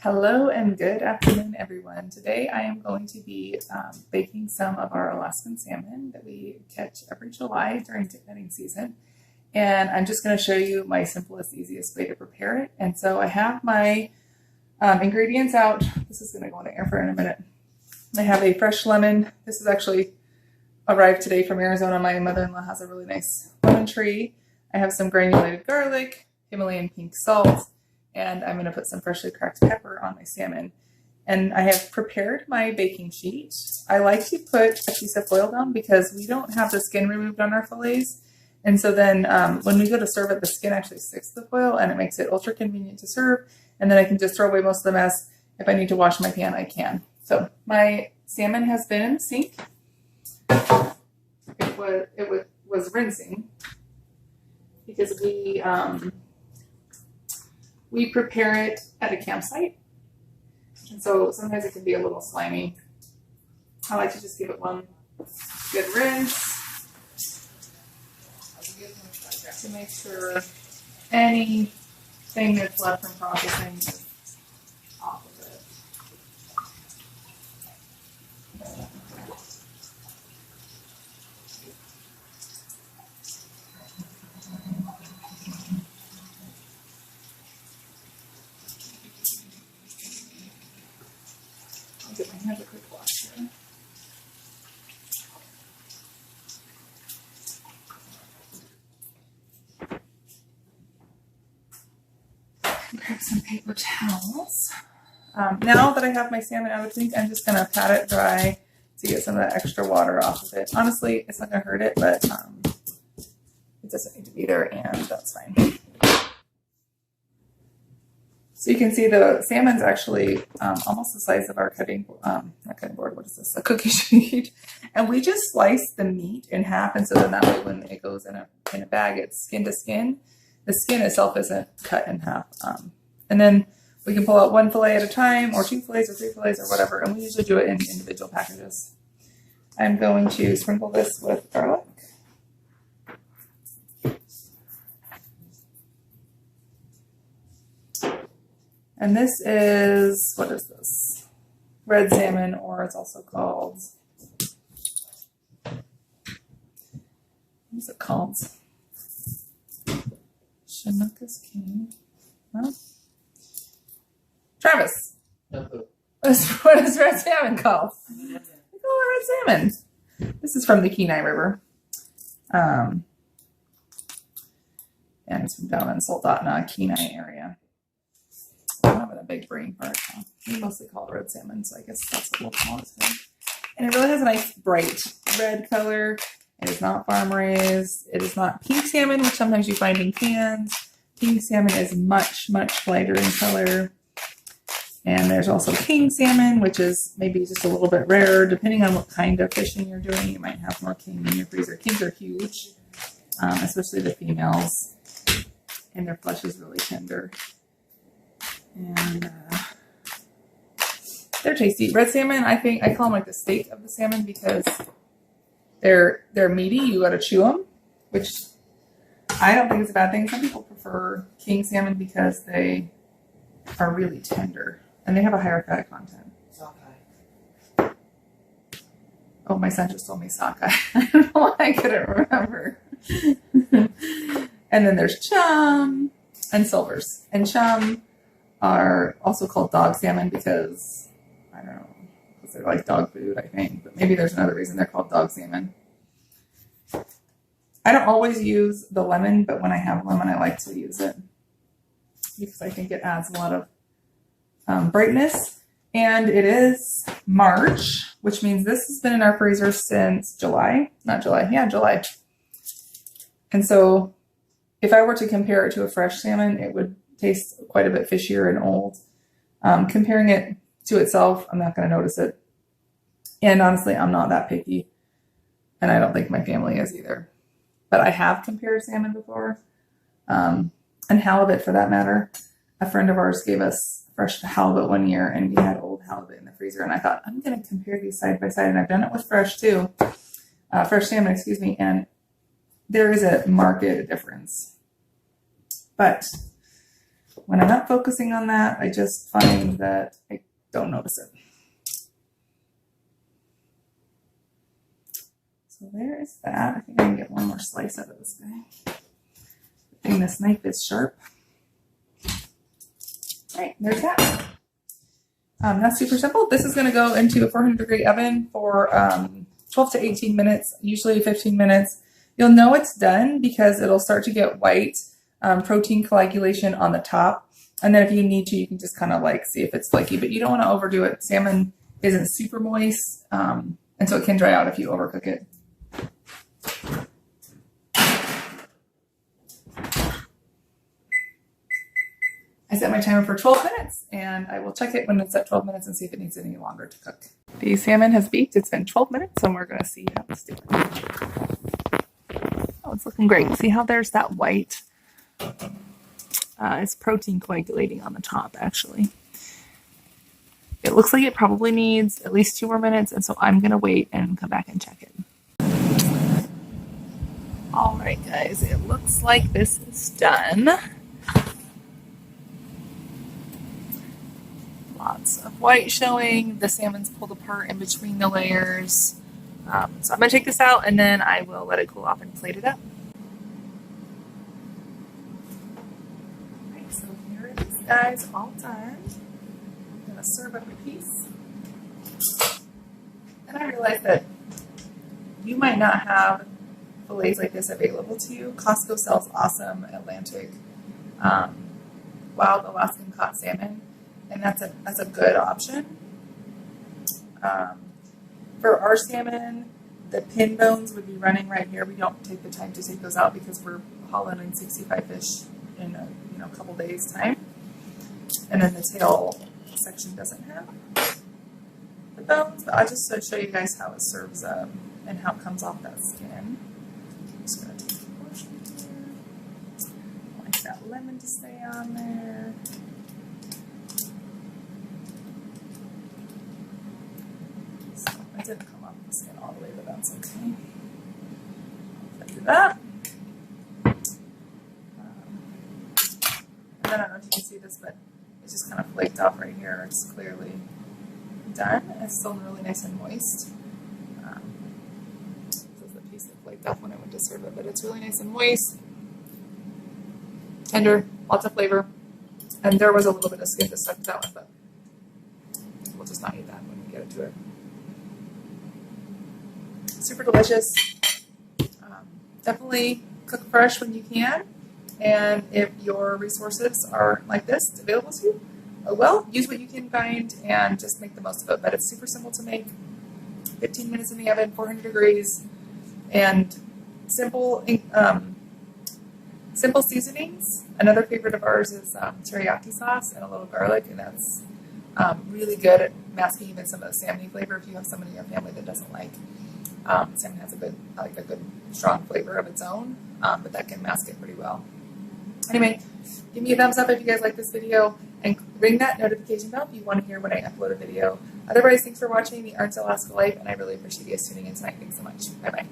Hello and good afternoon, everyone. Today I am going to be baking some of our Alaskan salmon that we catch every July during netting season. And I'm just going to show you my simplest, easiest way to prepare it. And so I have my ingredients out. This is going to go in the air fryer in a minute. I have a fresh lemon. This is actually arrived today from Arizona. My mother-in-law has a really nice lemon tree. I have some granulated garlic, Himalayan pink salt, and I'm going to put some freshly cracked pepper on my salmon. And I have prepared my baking sheet. I like to put a piece of foil down because we don't have the skin removed on our fillets. And so then when we go to serve it, the skin actually sticks to the foil and it makes it ultra convenient to serve. And then I can just throw away most of the mess. If I need to wash my pan, I can. So my salmon has been in the sink. It was rinsing because we prepare it at a campsite, and so sometimes it can be a little slimy. I like to just give it one good rinse to make sure anything that's left from processing is off of it. I'll give my hands a quick wash here. Grab some paper towels. Now that I have my salmon out of the sink, I'm just going to pat it dry to get some of that extra water off of it. Honestly, it's not going to hurt it, but it doesn't need to be there, and that's fine. So you can see the salmon's actually almost the size of our not cutting board, what is this? A cookie sheet. And we just slice the meat in half, and so then that way when it goes in a bag, it's skin to skin. The skin itself isn't cut in half. And then we can pull out one fillet at a time, or 2 fillets or 3 fillets or whatever, and we usually do it in individual packages. I'm going to sprinkle this with garlic. And this is, what is this? Red salmon, or it's also called, what is it called? Chinooka's King. Well, Travis. No. What is red salmon called? We call it red salmon. This is from the Kenai River. And it's from down in Soldotna, Kenai area. I'm having a big brain fart. We mostly call it red salmon, so I guess that's what we'll call it today. And it really has a nice bright red color. It is not farm raised. It is not pink salmon, which sometimes you find in cans. Pink salmon is much, much lighter in color. And there's also king salmon, which is maybe just a little bit rarer. Depending on what kind of fishing you're doing, you might have more king in your freezer. Kings are huge, especially the females. And their flesh is really tender. And they're tasty. Red salmon, I call them like the steak of the salmon because they're meaty. You gotta chew them, which I don't think is a bad thing. Some people prefer king salmon because they are really tender and they have a higher fat content. Sockeye. Oh, my son just told me sockeye. I don't know why I couldn't remember. And then there's chum and silvers. And chum are also called dog salmon because, I don't know, because they're like dog food, I think. But maybe there's another reason they're called dog salmon. I don't always use the lemon, but when I have lemon, I like to use it because I think it adds a lot of brightness. And it is March, which means this has been in our freezer since July. Not July. Yeah, July. And so if I were to compare it to a fresh salmon, it would taste quite a bit fishier and old. Comparing it to itself, I'm not going to notice it. And honestly, I'm not that picky. And I don't think my family is either. But I have compared salmon before. And halibut for that matter. A friend of ours gave us fresh halibut one year and we had old halibut in the freezer. And I thought, I'm going to compare these side by side. And I've done it with fresh too. Fresh salmon, excuse me. And there is a marked difference. But when I'm not focusing on that, I just find that I don't notice it. So there is that. I think I can get one more slice out of this guy. I think this knife is sharp. All right, there's that. That's super simple. This is going to go into a 400-degree oven for 12 to 18 minutes, usually 15 minutes. You'll know it's done because it'll start to get white protein coagulation on the top. And then if you need to, you can just kind of like see if it's flaky, but you don't want to overdo it. Salmon isn't super moist, and so it can dry out if you overcook it. I set my timer for 12 minutes, and I will check it when it's at 12 minutes and see if it needs any longer to cook. The salmon has beaked. It's been 12 minutes, and we're going to see how it's doing. Oh, it's looking great. See how there's that white? It's protein coagulating on the top, actually. It looks like it probably needs at least 2 more minutes, and so I'm going to wait and come back and check it. All right, guys, it looks like this is done. Lots of white showing. The salmon's pulled apart in between the layers. So I'm going to take this out, and then I will let it cool off and plate it up. So here it is, guys, all done. I'm going to serve up a piece. And I realized that you might not have fillets like this available to you. Costco sells awesome Atlantic wild Alaskan caught salmon, and that's a good option. For our salmon, the pin bones would be running right here. We don't take the time to take those out because we're hauling in 65 fish in a couple days time, and then the tail section doesn't have the bones. But I'll just show you guys how it serves up and how it comes off that skin. I'm just going to take a portion here. I like that lemon to stay on there. So it didn't come off the skin all the way, but that's okay. I'll do that. I don't know if you can see this, but it's just kind of flaked off right here. It's clearly done. It's still really nice and moist. This is the piece that flaked off when I went to serve it, but it's really nice and moist. Tender, lots of flavor. And there was a little bit of skin to stuck to that one, but we'll just not eat that when we get to it. Super delicious. Definitely cook fresh when you can. And if your resources are like this, it's available to you, well, use what you can find and just make the most of it. But it's super simple to make. 15 minutes in the oven, 400 degrees, and simple simple seasonings. Another favorite of ours is teriyaki sauce and a little garlic, and that's really good at masking even some of the salmon flavor if you have someone in your family that doesn't like. Salmon has a good strong flavor of its own, but that can mask it pretty well. Anyway, give me a thumbs up if you guys like this video, and ring that notification bell if you want to hear when I upload a video. Otherwise, thanks for watching The Arts of Alaska Life, and I really appreciate you guys tuning in tonight. Thanks so much. Bye-bye.